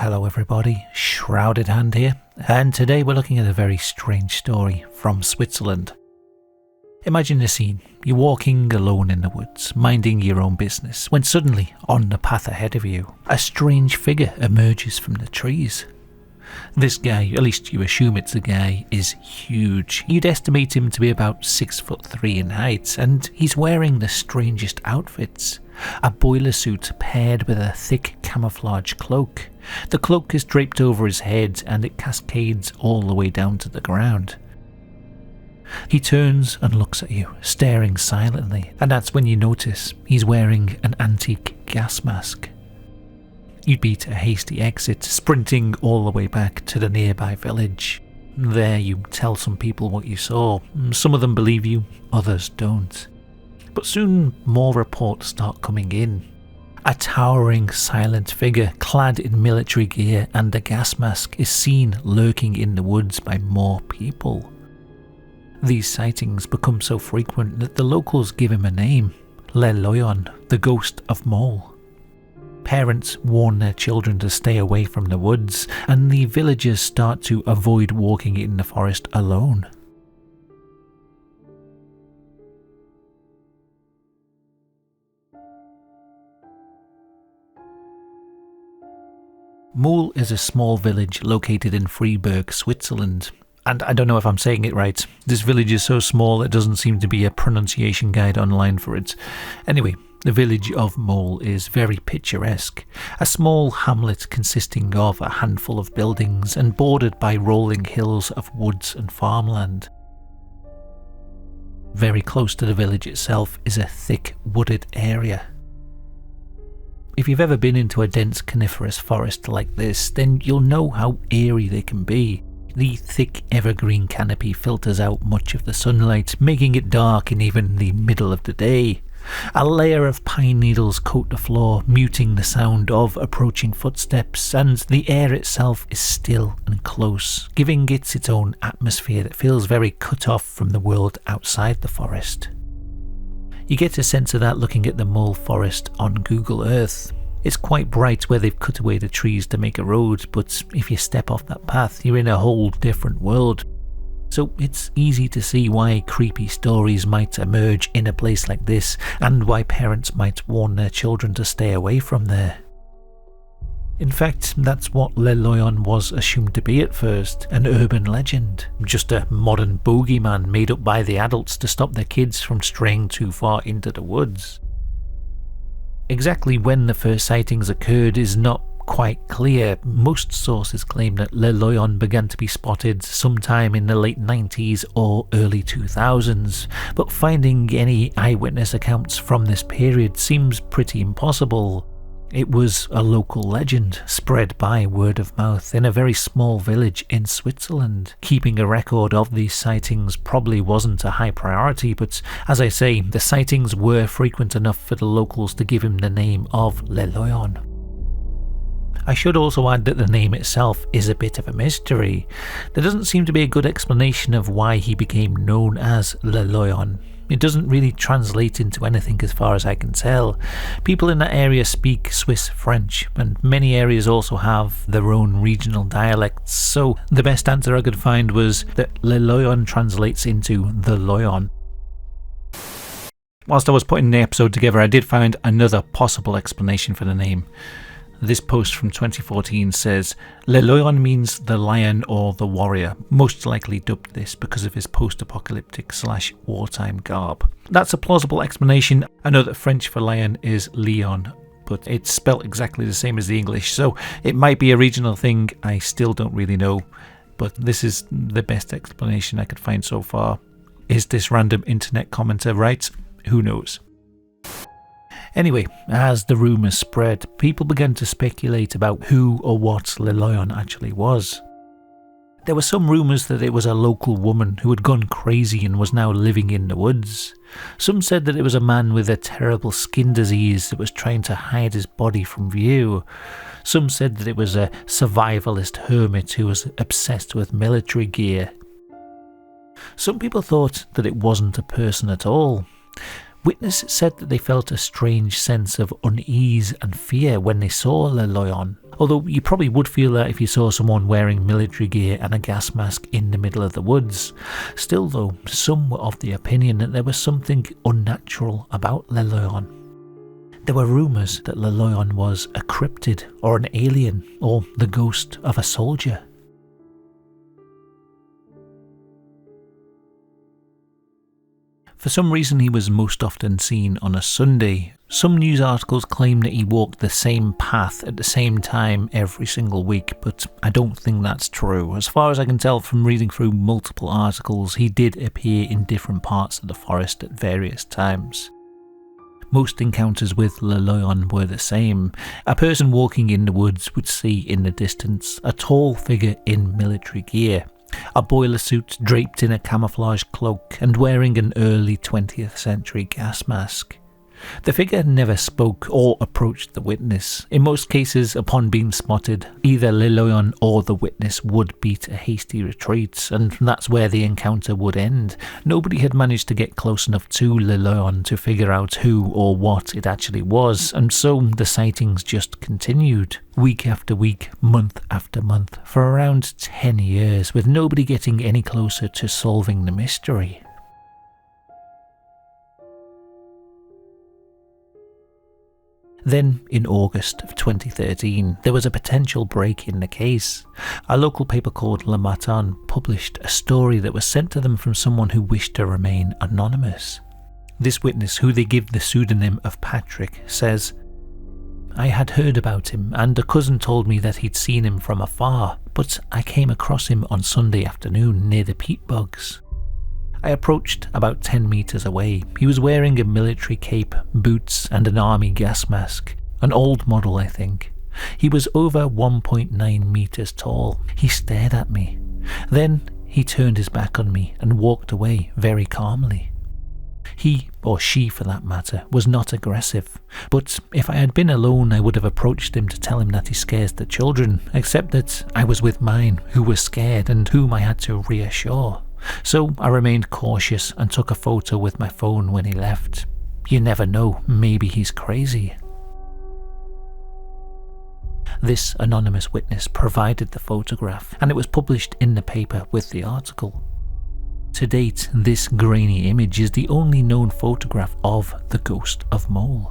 Hello everybody, Shrouded Hand here, and today we're looking at a very strange story from Switzerland. Imagine the scene. You're walking alone in the woods, minding your own business, when suddenly, on the path ahead of you, a strange figure emerges from the trees. This guy, at least you assume it's a guy, is huge. You'd estimate him to be about 6'3" in height, and he's wearing the strangest outfits. A boiler suit paired with a thick camouflage cloak. The cloak is draped over his head and it cascades all the way down to the ground. He turns and looks at you, staring silently, and that's when you notice he's wearing an antique gas mask. You beat a hasty exit, sprinting all the way back to the nearby village. There you tell some people what you saw. Some of them believe you, others don't. But soon more reports start coming in. A towering, silent figure clad in military gear and a gas mask is seen lurking in the woods by more people. These sightings become so frequent that the locals give him a name, Loyon, the Ghost of Maules. Parents warn their children to stay away from the woods, and the villagers start to avoid walking in the forest alone. Maules is a small village located in Freiburg, Switzerland. And I don't know if I'm saying it right. This village is so small it doesn't seem to be a pronunciation guide online for it. Anyway, the village of Maules is very picturesque. A small hamlet consisting of a handful of buildings and bordered by rolling hills of woods and farmland. Very close to the village itself is a thick wooded area. If you've ever been into a dense coniferous forest like this, then you'll know how eerie they can be. The thick evergreen canopy filters out much of the sunlight, making it dark in even the middle of the day. A layer of pine needles coat the floor, muting the sound of approaching footsteps, and the air itself is still and close, giving it its own atmosphere that feels very cut off from the world outside the forest. You get a sense of that looking at the Maules forest on Google Earth. It's quite bright where they've cut away the trees to make a road, but if you step off that path, you're in a whole different world. So it's easy to see why creepy stories might emerge in a place like this, and why parents might warn their children to stay away from there. In fact, that's what Loyon was assumed to be at first, an urban legend, just a modern bogeyman made up by the adults to stop their kids from straying too far into the woods. Exactly when the first sightings occurred is not quite clear. Most sources claim that Loyon began to be spotted sometime in the late 90s or early 2000s, but finding any eyewitness accounts from this period seems pretty impossible. It was a local legend, spread by word of mouth in a very small village in Switzerland. Keeping a record of these sightings probably wasn't a high priority, but as I say, the sightings were frequent enough for the locals to give him the name of Loyon. I should also add that the name itself is a bit of a mystery. There doesn't seem to be a good explanation of why he became known as Loyon. It doesn't really translate into anything as far as I can tell. People in that area speak Swiss French, and many areas also have their own regional dialects, so the best answer I could find was that Loyon translates into the Loyon. Whilst I was putting the episode together, I did find another possible explanation for the name. This post from 2014 says, Loyon means the lion or the warrior, most likely dubbed this because of his post-apocalyptic / wartime garb. That's a plausible explanation. I know that French for lion is lion, but it's spelt exactly the same as the English, so it might be a regional thing. I still don't really know, but this is the best explanation I could find so far. Is this random internet commenter right? Who knows? Anyway, as the rumours spread, people began to speculate about who or what Loyon actually was. There were some rumours that it was a local woman who had gone crazy and was now living in the woods. Some said that it was a man with a terrible skin disease that was trying to hide his body from view. Some said that it was a survivalist hermit who was obsessed with military gear. Some people thought that it wasn't a person at all. Witnesses said that they felt a strange sense of unease and fear when they saw Loyon, although you probably would feel that if you saw someone wearing military gear and a gas mask in the middle of the woods. Still though, some were of the opinion that there was something unnatural about Loyon. There were rumours that Loyon was a cryptid or an alien or the ghost of a soldier. For some reason he was most often seen on a Sunday. Some news articles claim that he walked the same path at the same time every single week, but I don't think that's true. As far as I can tell from reading through multiple articles, he did appear in different parts of the forest at various times. Most encounters with Loyon were the same. A person walking in the woods would see in the distance a tall figure in military gear, a boiler suit draped in a camouflage cloak and wearing an early 20th century gas mask. The figure never spoke or approached the witness. In most cases, upon being spotted, either Loyon or the witness would beat a hasty retreat, and that's where the encounter would end. Nobody had managed to get close enough to Loyon to figure out who or what it actually was, and so the sightings just continued, week after week, month after month, for around 10 years, with nobody getting any closer to solving the mystery. Then, in August of 2013, there was a potential break in the case. A local paper called Le Matin published a story that was sent to them from someone who wished to remain anonymous. This witness, who they give the pseudonym of Patrick, says, "I had heard about him, and a cousin told me that he'd seen him from afar, but I came across him on Sunday afternoon near the peat bogs. I approached about 10 metres away. He was wearing a military cape, boots and an army gas mask. An old model, I think. He was over 1.9 metres tall. He stared at me. Then he turned his back on me and walked away very calmly. He, or she for that matter, was not aggressive, but if I had been alone I would have approached him to tell him that he scares the children, except that I was with mine, who was scared and whom I had to reassure. So I remained cautious and took a photo with my phone when he left. You never know, maybe he's crazy." This anonymous witness provided the photograph, and it was published in the paper with the article. To date, this grainy image is the only known photograph of the Ghost of Maules.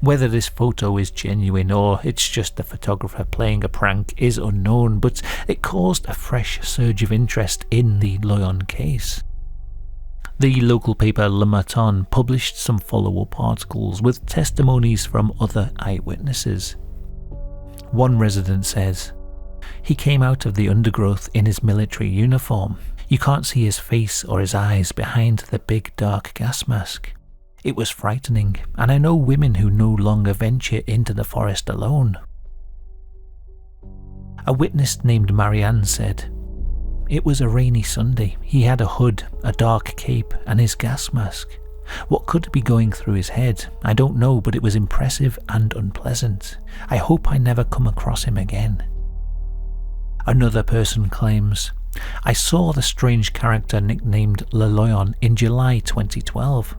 Whether this photo is genuine or it's just the photographer playing a prank is unknown, but it caused a fresh surge of interest in the Loyon case. The local paper Le Matin published some follow-up articles with testimonies from other eyewitnesses. One resident says, "He came out of the undergrowth in his military uniform. You can't see his face or his eyes behind the big dark gas mask. It was frightening, and I know women who no longer venture into the forest alone." A witness named Marianne said, "It was a rainy Sunday. He had a hood, a dark cape, and his gas mask. What could be going through his head? I don't know, but it was impressive and unpleasant. I hope I never come across him again." Another person claims, "I saw the strange character nicknamed Loyon in July 2012.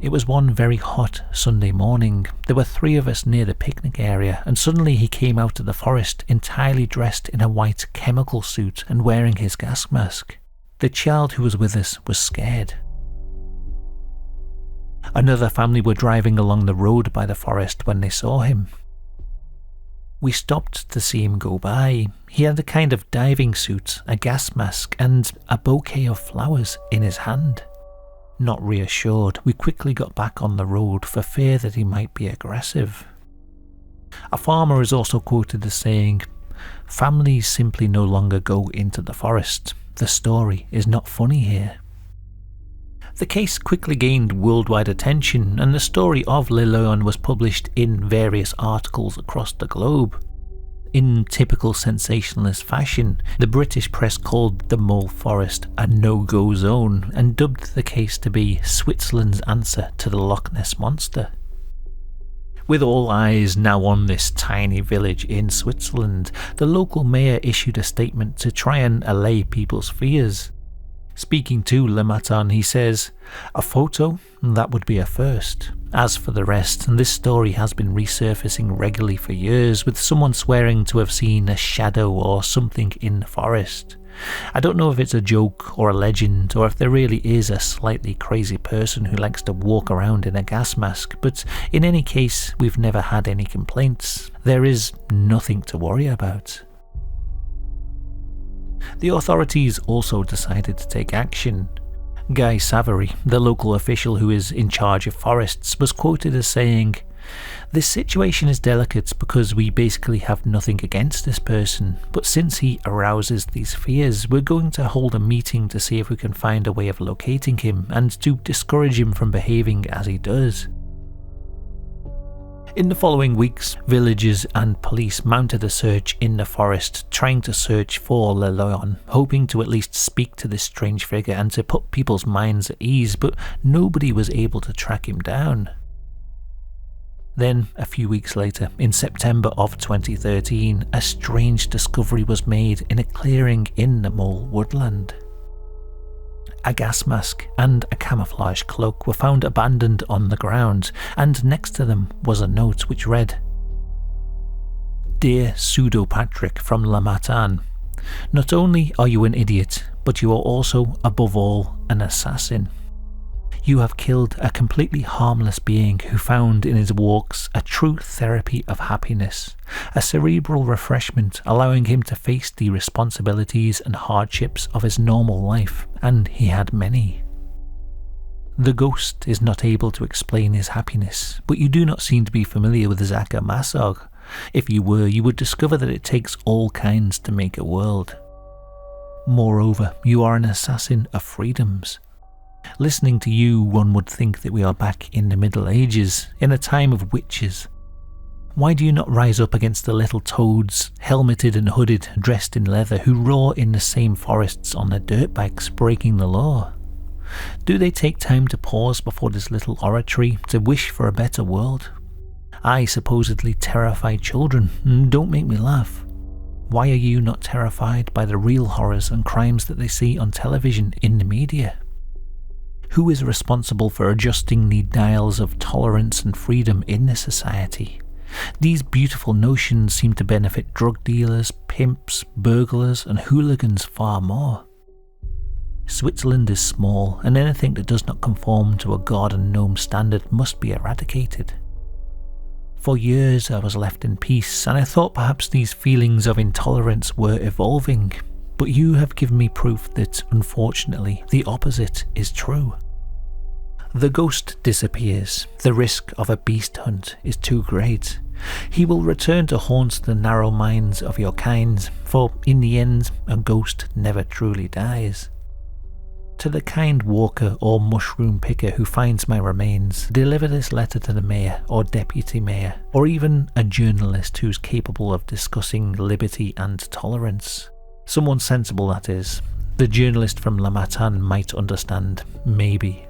It was one very hot Sunday morning. There were 3 of us near the picnic area, and suddenly he came out of the forest entirely dressed in a white chemical suit and wearing his gas mask. The child who was with us was scared." Another family were driving along the road by the forest when they saw him. "We stopped to see him go by. He had a kind of diving suit, a gas mask, and a bouquet of flowers in his hand. Not reassured, we quickly got back on the road for fear that he might be aggressive." A farmer is also quoted as saying, "Families simply no longer go into the forest. The story is not funny here." The case quickly gained worldwide attention, and the story of Loyon was published in various articles across the globe. In typical sensationalist fashion, the British press called the Mole Forest a no-go zone and dubbed the case to be Switzerland's answer to the Loch Ness Monster. With all eyes now on this tiny village in Switzerland, the local mayor issued a statement to try and allay people's fears. Speaking to Le Matin, he says, "A photo? That would be a first. As for the rest, this story has been resurfacing regularly for years, with someone swearing to have seen a shadow or something in the forest. I don't know if it's a joke or a legend, or if there really is a slightly crazy person who likes to walk around in a gas mask, but in any case, we've never had any complaints. There is nothing to worry about." The authorities also decided to take action. Guy Savary, the local official who is in charge of forests, was quoted as saying, "This situation is delicate because we basically have nothing against this person, but since he arouses these fears, we're going to hold a meeting to see if we can find a way of locating him and to discourage him from behaving as he does." In the following weeks, villagers and police mounted a search in the forest, trying to search for Loyon, hoping to at least speak to this strange figure and to put people's minds at ease, but nobody was able to track him down. Then, a few weeks later, in September of 2013, a strange discovery was made in a clearing in the Mole woodland. A gas mask and a camouflage cloak were found abandoned on the ground, and next to them was a note which read, "Dear Pseudo Patrick from Le Matin, not only are you an idiot, but you are also, above all, an assassin. You have killed a completely harmless being who found in his walks a true therapy of happiness, a cerebral refreshment allowing him to face the responsibilities and hardships of his normal life, and he had many. The ghost is not able to explain his happiness, but you do not seem to be familiar with Zaka Masog. If you were, you would discover that it takes all kinds to make a world. Moreover, you are an assassin of freedoms. Listening to you, one would think that we are back in the Middle Ages, in a time of witches. Why do you not rise up against the little toads, helmeted and hooded, dressed in leather, who roar in the same forests on their dirt bikes, breaking the law? Do they take time to pause before this little oratory, to wish for a better world? I supposedly terrify children, don't make me laugh. Why are you not terrified by the real horrors and crimes that they see on television, in the media? Who is responsible for adjusting the dials of tolerance and freedom in this society? These beautiful notions seem to benefit drug dealers, pimps, burglars, and hooligans far more. Switzerland is small, and anything that does not conform to a god and gnome standard must be eradicated. For years I was left in peace, and I thought perhaps these feelings of intolerance were evolving, but you have given me proof that, unfortunately, the opposite is true. The ghost disappears. The risk of a beast hunt is too great. He will return to haunt the narrow minds of your kind, for in the end, a ghost never truly dies. To the kind walker or mushroom picker who finds my remains, deliver this letter to the mayor or deputy mayor, or even a journalist who's capable of discussing liberty and tolerance. Someone sensible, that is. The journalist from Le Matin might understand, maybe.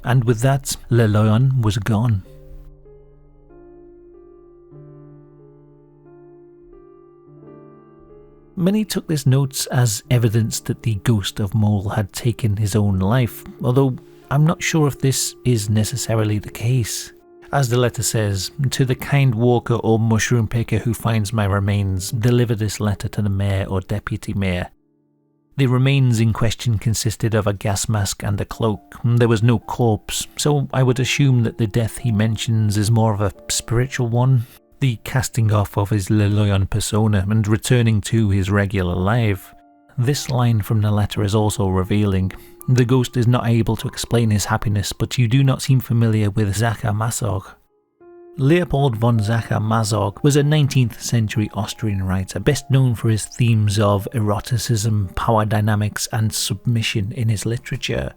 And with that, Loyon was gone. Many took this note as evidence that the Ghost of Maules had taken his own life, although I'm not sure if this is necessarily the case. As the letter says, to the kind walker or mushroom picker who finds my remains, deliver this letter to the mayor or deputy mayor. The remains in question consisted of a gas mask and a cloak. There was no corpse, so I would assume that the death he mentions is more of a spiritual one, the casting off of his Loyon persona and returning to his regular life. This line from the letter is also revealing. The ghost is not able to explain his happiness, but you do not seem familiar with Zaka Masog. Leopold von Zaka Masog was a 19th century Austrian writer, best known for his themes of eroticism, power dynamics, and submission in his literature.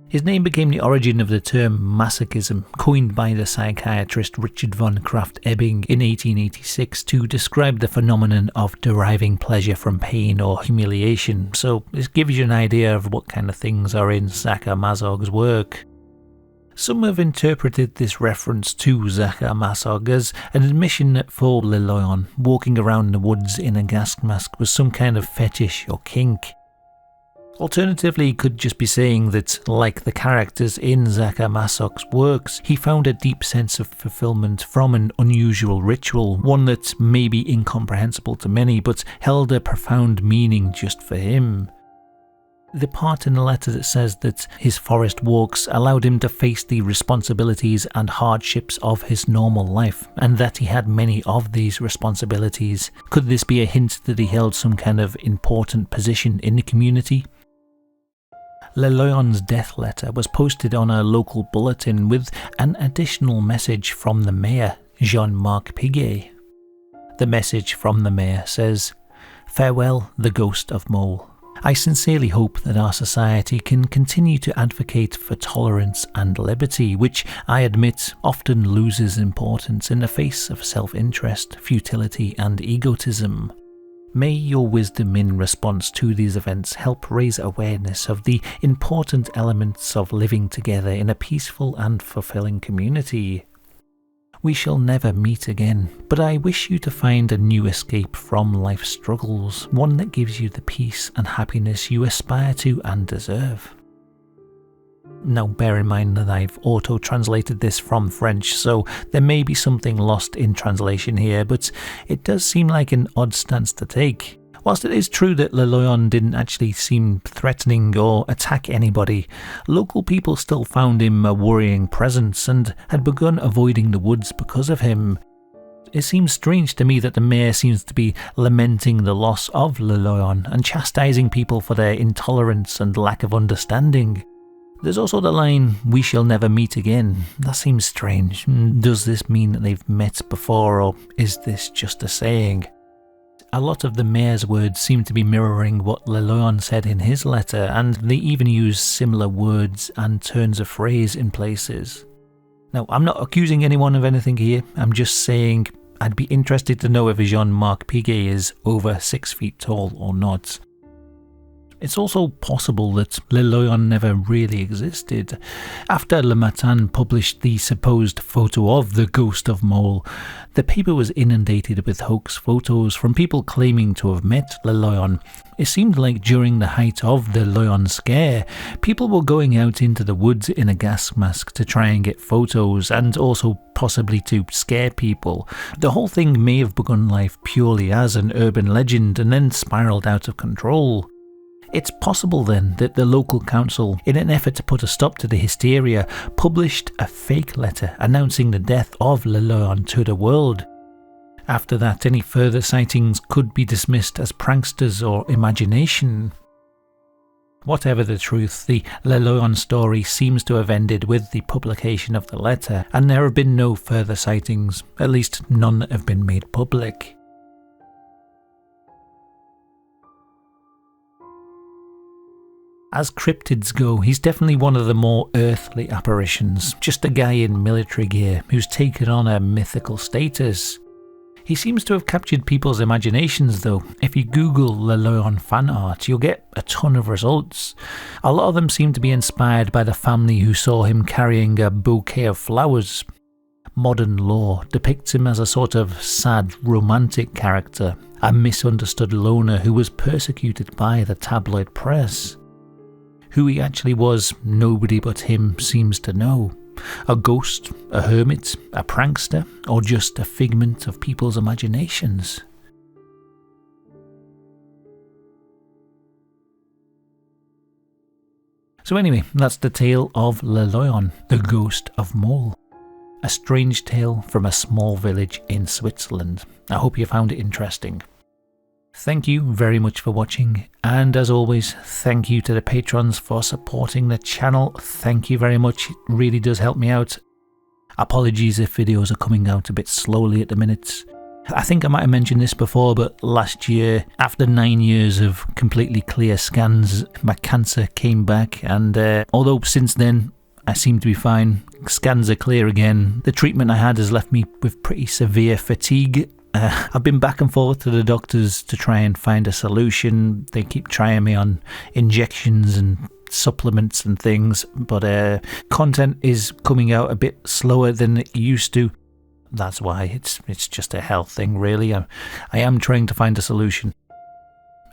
His name became the origin of the term masochism, coined by the psychiatrist Richard von Krafft-Ebing in 1886 to describe the phenomenon of deriving pleasure from pain or humiliation, so this gives you an idea of what kind of things are in Zaka Masog's work. Some have interpreted this reference to Zaka Masog as an admission that for Loyon, walking around the woods in a gas mask was some kind of fetish or kink. Alternatively, he could just be saying that, like the characters in Zaka Masok's works, he found a deep sense of fulfillment from an unusual ritual, one that may be incomprehensible to many, but held a profound meaning just for him. The part in the letter that says that his forest walks allowed him to face the responsibilities and hardships of his normal life, and that he had many of these responsibilities. Could this be a hint that he held some kind of important position in the community? Loyon's death letter was posted on a local bulletin with an additional message from the mayor, Jean-Marc Piguet. The message from the mayor says, "Farewell, the Ghost of Maules. I sincerely hope that our society can continue to advocate for tolerance and liberty, which, I admit, often loses importance in the face of self-interest, futility and egotism. May your wisdom in response to these events help raise awareness of the important elements of living together in a peaceful and fulfilling community. We shall never meet again, but I wish you to find a new escape from life's struggles, one that gives you the peace and happiness you aspire to and deserve." Now bear in mind that I've auto-translated this from French, so there may be something lost in translation here, but it does seem like an odd stance to take. Whilst it is true that Loyon didn't actually seem threatening or attack anybody, local people still found him a worrying presence and had begun avoiding the woods because of him. It seems strange to me that the mayor seems to be lamenting the loss of Loyon and chastising people for their intolerance and lack of understanding. There's also the line, "We shall never meet again." That seems strange. Does this mean that they've met before, or is this just a saying? A lot of the mayor's words seem to be mirroring what Loyon said in his letter, and they even use similar words and turns of phrase in places. Now, I'm not accusing anyone of anything here, I'm just saying I'd be interested to know if Jean-Marc Piguet is over 6 feet tall or not. It's also possible that Loyon never really existed. After Le Matin published the supposed photo of the Ghost of Maules, the paper was inundated with hoax photos from people claiming to have met Loyon. It seemed like during the height of the Loyon scare, people were going out into the woods in a gas mask to try and get photos, and also possibly to scare people. The whole thing may have begun life purely as an urban legend and then spiraled out of control. It's possible then that the local council, in an effort to put a stop to the hysteria, published a fake letter announcing the death of Loyon to the world. After that, any further sightings could be dismissed as pranksters or imagination. Whatever the truth, the Loyon story seems to have ended with the publication of the letter, and there have been no further sightings, at least none that have been made public. As cryptids go, he's definitely one of the more earthly apparitions, just a guy in military gear who's taken on a mythical status. He seems to have captured people's imaginations though. If you Google Loyon fan art, you'll get a ton of results. A lot of them seem to be inspired by the family who saw him carrying a bouquet of flowers. Modern lore depicts him as a sort of sad, romantic character, a misunderstood loner who was persecuted by the tabloid press. Who he actually was, nobody but him seems to know. A ghost, a hermit, a prankster, or just a figment of people's imaginations. So anyway, that's the tale of Loyon, the Ghost of Maules. A strange tale from a small village in Switzerland. I hope you found it interesting. Thank you very much for watching, and as always, thank you to the patrons for supporting the channel. Thank you very much, it really does help me out. Apologies if videos are coming out a bit slowly at the minute. I think I might have mentioned this before, but last year, after 9 years of completely clear scans, my cancer came back, and although since then I seem to be fine, scans are clear again, the treatment I had has left me with pretty severe fatigue. I've been back and forth to the doctors to try and find a solution. They keep trying me on injections and supplements and things, but content is coming out a bit slower than it used to. That's why it's just a health thing, really. I am trying to find a solution.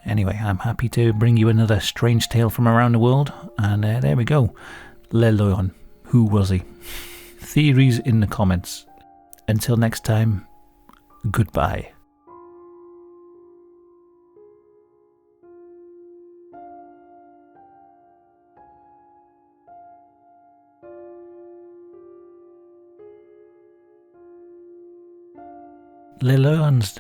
Anyway, I'm happy to bring you another strange tale from around the world, and there we go. Loyon. Who was he? Theories in the comments. Until next time, goodbye. Loyon's